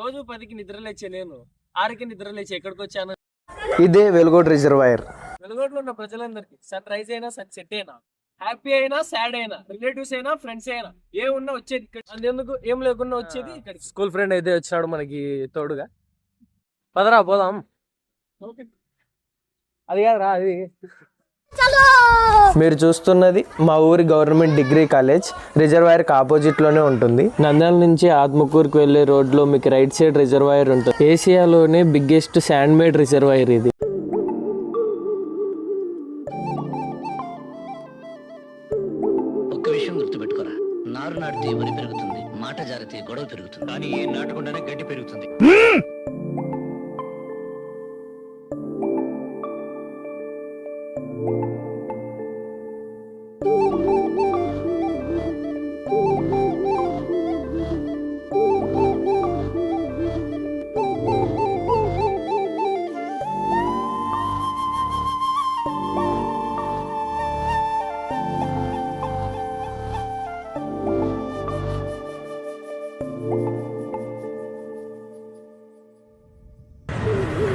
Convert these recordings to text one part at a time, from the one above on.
రోజు 10కి నిద్ర లేచే నేను 6కి నిద్ర లేచి ఎక్కడికి వచ్చాను? ఇదే వెలుగోడు రిజర్వాయర్. వెలుగోడులో ఉన్న ప్రజలందరికీ సన్ రైజ్ అయినా సన్సెట్ అయినా, హ్యాపీ అయినా సాడ్ అయినా, రిలేటివ్స్ అయినా ఫ్రెండ్స్ అయినా, ఏ ఉన్నా వచ్చేది ఇక్కడ. అందుకు ఏం లేకుండా వచ్చేది ఇక్కడ. స్కూల్ ఫ్రెండ్ అయితే వచ్చాడు మనకి తోడుగా. పదరా పోదాం. అది కాదురా, అది మీరు చూస్తున్నది మా ఊరి గవర్నమెంట్ డిగ్రీ కాలేజ్. రిజర్వాయర్కి ఆపోజిట్ లోనే ఉంటుంది. నంద్యాల నుంచి ఆత్మకూరుకు వెళ్లే రోడ్ లో మీకు రైట్ సైడ్ రిజర్వాయర్ ఉంటుంది. ఏషియాలోనే బిగ్గెస్ట్ శాండ్ మేడ్ రిజర్వాయర్ ఇది. ఒక్క విషయం గుర్తుపెట్టుకోరా, నారు నాటితే వరి పెరుగుతుంది, మాట జారితే గొడవ పెరుగుతుంది, కానీ ఏం నాటకుండానే గడ్డి పెరుగుతుంది.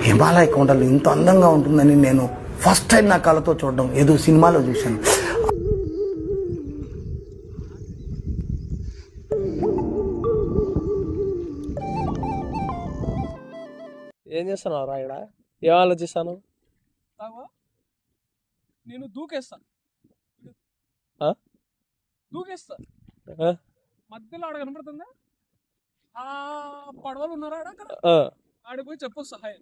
హిమాలయ కొండలు ఇంత అందంగా ఉంటుందని నేను ఫస్ట్ టైం నా కళ్ళతో చూడడం ఏదో సినిమాలో చూశాను. ఏం చేస్తున్నావు రా ఇక్కడ? ఏం ఆలోచిస్తాను? నేను దూకేస్తా మధ్యలో ఆడ కనపడుతుందా ఆ పడవలు ఉన్నారా అక్కడ? ఆడిపోయి చెప్పు సహాయం.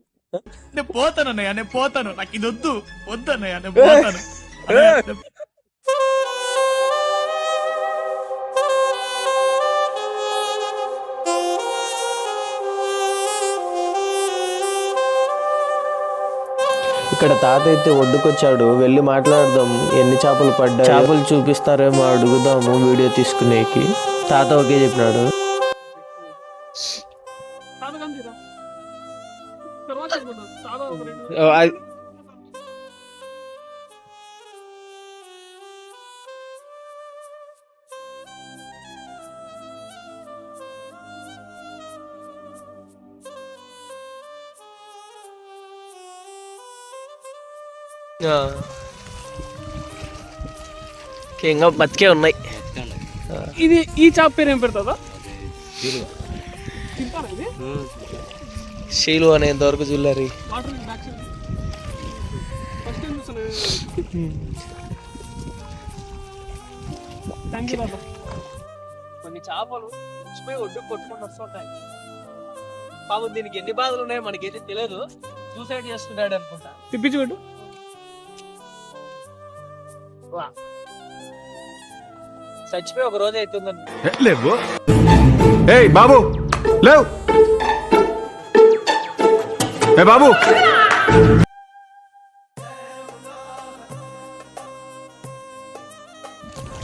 నేను పోతానన్నయ్య, నేను పోతాను, నాకు ఇది వద్దు వద్దన్నయ్య, నేను పోతాను. ఇక్కడ తాత అయితే ఒడ్డుకొచ్చాడు. వెళ్ళి మాట్లాడదాం, ఎన్ని చేపలు పడ్డాయి, చేపలు చూపిస్తారేమో అడుగుదాము వీడియో తీసుకునేకి. తాత ఓకే చెప్పినాడు. ఇంకా బతికే ఉన్నాయి. ఇది ఈ చేప పేరు ఏం పెడతా? శీలు అనేంత వరకు చూడలేరు. కొన్ని చేపలు చచ్చిపోయి ఒడ్డుకు కొట్టుకొని వస్తుంటాయి. పాపం దీనికి ఎన్ని బాధలు ఉన్నాయో మనకైతే తెలియదు. సూసైడ్ చేసుకుంటాడు అనుకుంటా. తిప్పించుకోండు. చచ్చిపోయి ఒక రోజు అవుతుందండి. లేవు బాబు, లేవు బాబు.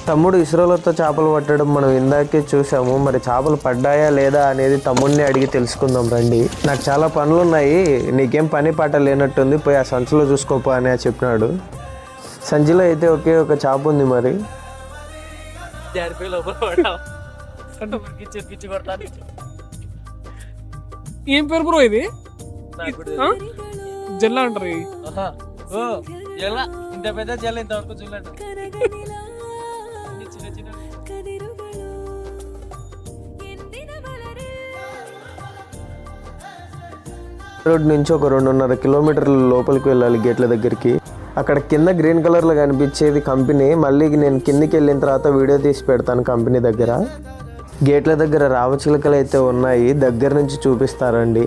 తమ్ముడు ఇసురలతో చేపలు పట్టడం మనం ఇందాకే చూసాము. మరి చేపలు పడ్డాయా లేదా అనేది తమ్ముడిని అడిగి తెలుసుకుందాం రండి. నాకు చాలా పనులు ఉన్నాయి, నీకేం పని పాట లేనట్టుంది, పోయి ఆ సంచిలో చూసుకోపో అని చెప్పినాడు. సంచిలో అయితే ఒకే ఒక చేప ఉంది. మరి ఏం పేరు బ్రో ఇది? జల్ల అంటారు. ఇంత పెద్ద జల్ల ఇంతవరకు చూడండి. చిన్న చిన్న రోడ్ నుంచి ఒక 2.5 కిలోమీటర్ల లోపలికి వెళ్ళాలి గేట్ల దగ్గరికి. అక్కడ కింద గ్రీన్ కలర్లో కనిపించేది కంపెనీ. మళ్ళీ నేను కిందికి వెళ్ళిన తర్వాత వీడియో తీసి పెడతాను కంపెనీ దగ్గర. గేట్ల దగ్గర రామచిలుకలు అయితే ఉన్నాయి, దగ్గర నుంచి చూపిస్తారండి.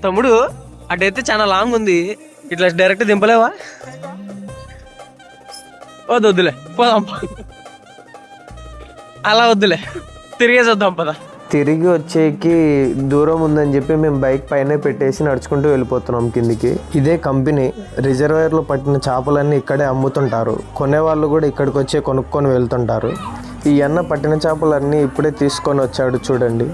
తమ్ముడు అటైతే చాలా లాంగ్ ఉంది, ఇట్లా డైరెక్ట్ దింపలేవా? వద్దులే పోదాం, అలా వద్దులే, తిరిగేసి వద్దాం పదా. తిరిగి వచ్చేకి దూరం ఉందని చెప్పి మేము బైక్ పైన పెట్టేసి నడుచుకుంటూ వెళ్ళిపోతున్నాం కిందికి. ఇదే కంపెనీ, రిజర్వాయర్లో పట్టిన చేపలన్నీ ఇక్కడే అమ్ముతుంటారు. కొనేవాళ్ళు కూడా ఇక్కడికి వచ్చి కొనుక్కొని వెళ్తుంటారు. ఈ అన్న పట్టిన చేపలన్నీ ఇప్పుడే తీసుకొని వచ్చాడు చూడండి.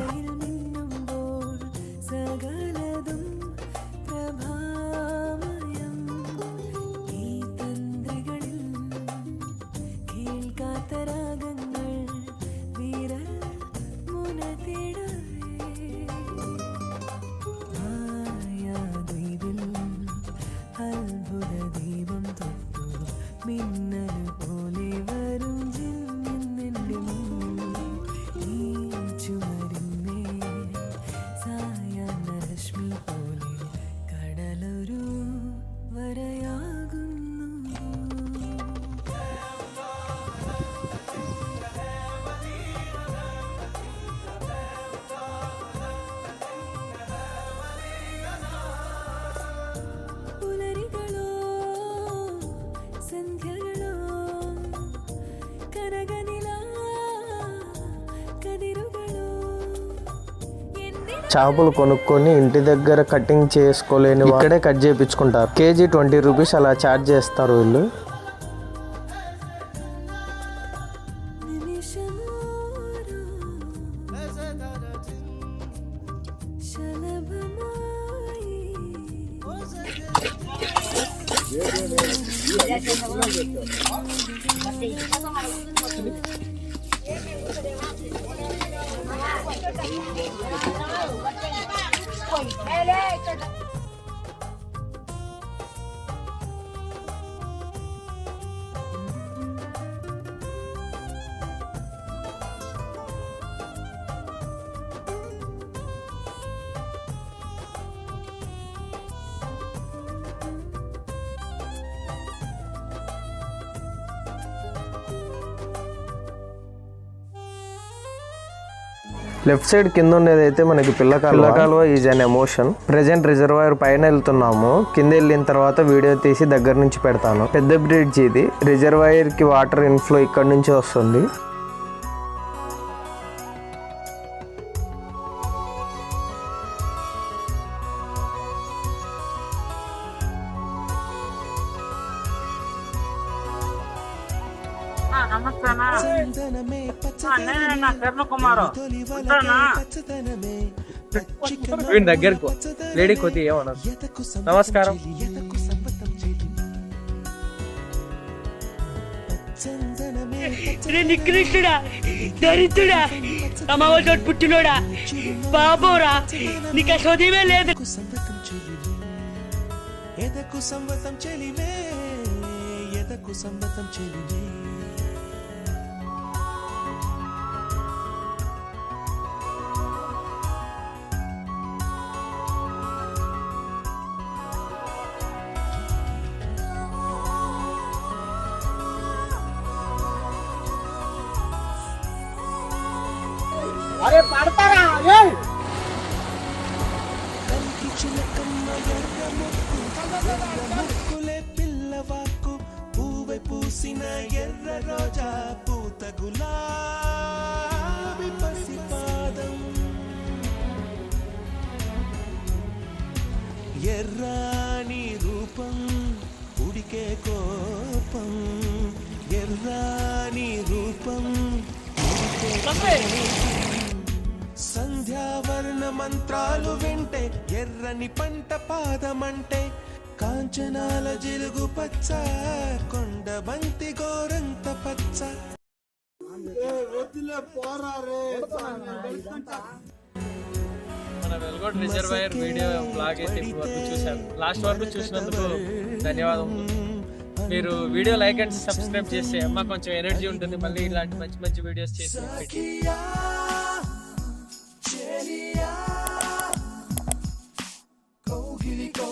చేపలు కొనుక్కొని ఇంటి దగ్గర కటింగ్ చేసుకోలేని ఇక్కడే కట్ చేయించుకుంటారు. కేజీ 20 రూపీస్ అలా ఛార్జ్ చేస్తారు వీళ్ళు. లెఫ్ట్ సైడ్ కింద ఉన్నది అయితే మనకి పిల్లకాలువ is an emotion. Present reservoir పైన వెళ్తున్నాము. కింద వెళ్ళిన తర్వాత వీడియో తీసి దగ్గర నుంచి పెడతాను. పెద్ద బ్రిడ్జ్ ఇది. రిజర్వాయర్ కి వాటర్ ఇన్ఫ్లో ఇక్కడ నుంచి వస్తుంది. దగ్గరకు లేడీ కొద్ది ఏమన్నారు. నమస్కారం. నికృష్టుడా, దరిద్రుడా, అమ్మవారి పుట్టినోడా, బాబోరా, నీకు చదివే లేదు. ఎదకు సంవతం చెలిమే, ఎదకు సంవతం చెలిమే. అరే పడతారా పిల్లవాకు పూవై పూసిన ఎర్ర రోజా, పూత గులాబీ పసిపాదం, ఎర్రాని రూపం, ఉడికే కోపం, ఎర్రాని రూపం, సంధ్యావర్ణ మంత్రాలు వింటే, ఎర్రని పంట పాదమంటే, కాంచనాల జిలుగు పచ్చ, కొండ బంతి గోరంత పచ్చ. మన వెల్గోడ్ రిజర్వాయర్ వీడియో బ్లాగ్ అయితే ఇప్పుడు వరకు చూశారు. లాస్ట్ వరకు చూసినందుకు ధన్యవాదములు. మీరు వీడియో లైక్ అండ్ సబ్స్క్రైబ్ చేస్తే మాకు కొంచెం ఎనర్జీ ఉంటుంది, మళ్ళీ ఇలాంటి మంచి మంచి వీడియోస్ చేసి